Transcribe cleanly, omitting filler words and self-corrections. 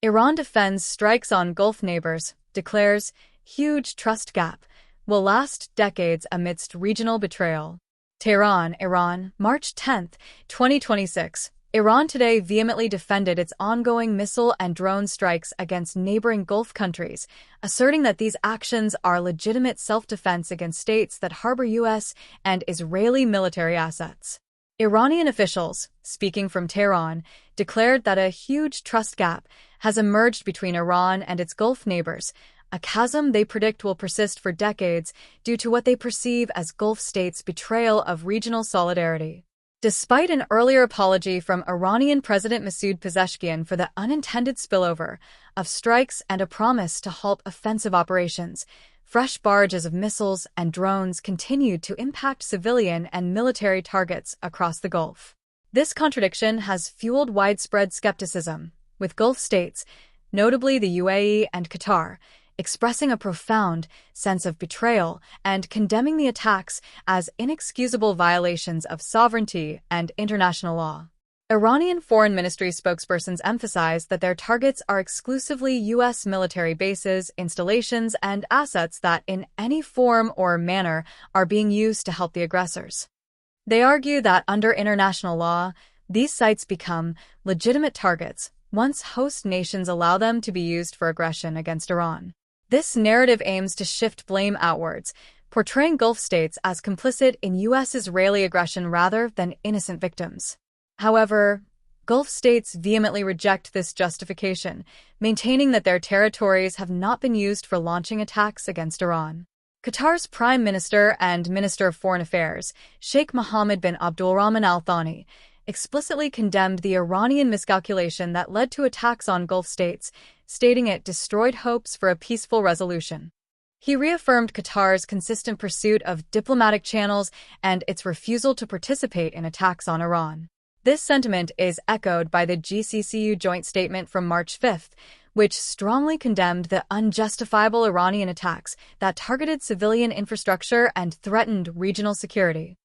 Iran defends strikes on Gulf neighbors, declares huge trust gap will last decades amidst regional betrayal. Tehran, Iran, March 10, 2026. Iran today vehemently defended its ongoing missile and drone strikes against neighboring Gulf countries, asserting that these actions are legitimate self-defense against states that harbor U.S. and Israeli military assets. Iranian officials, speaking from Tehran, declared that a huge trust gap has emerged between Iran and its Gulf neighbors, a chasm they predict will persist for decades due to what they perceive as Gulf states' betrayal of regional solidarity. Despite an earlier apology from Iranian President Masoud Pezeshkian for the unintended spillover of strikes and a promise to halt offensive operations, fresh barrages of missiles and drones continued to impact civilian and military targets across the Gulf. This contradiction has fueled widespread skepticism, with Gulf states, notably the UAE and Qatar, expressing a profound sense of betrayal and condemning the attacks as inexcusable violations of sovereignty and international law. Iranian Foreign Ministry spokespersons emphasized that their targets are exclusively U.S. military bases, installations, and assets that, in any form or manner, are being used to help the aggressors. They argue that under international law, these sites become legitimate targets once host nations allow them to be used for aggression against Iran. This narrative aims to shift blame outwards, portraying Gulf states as complicit in U.S.-Israeli aggression rather than innocent victims. However, Gulf states vehemently reject this justification, maintaining that their territories have not been used for launching attacks against Iran. Qatar's Prime Minister and Minister of Foreign Affairs, Sheikh Mohammed bin Abdulrahman Al Thani, explicitly condemned the Iranian miscalculation that led to attacks on Gulf states, stating it destroyed hopes for a peaceful resolution. He reaffirmed Qatar's consistent pursuit of diplomatic channels and its refusal to participate in attacks on Iran. This sentiment is echoed by the GCCU joint statement from March 5, which strongly condemned the unjustifiable Iranian attacks that targeted civilian infrastructure and threatened regional security.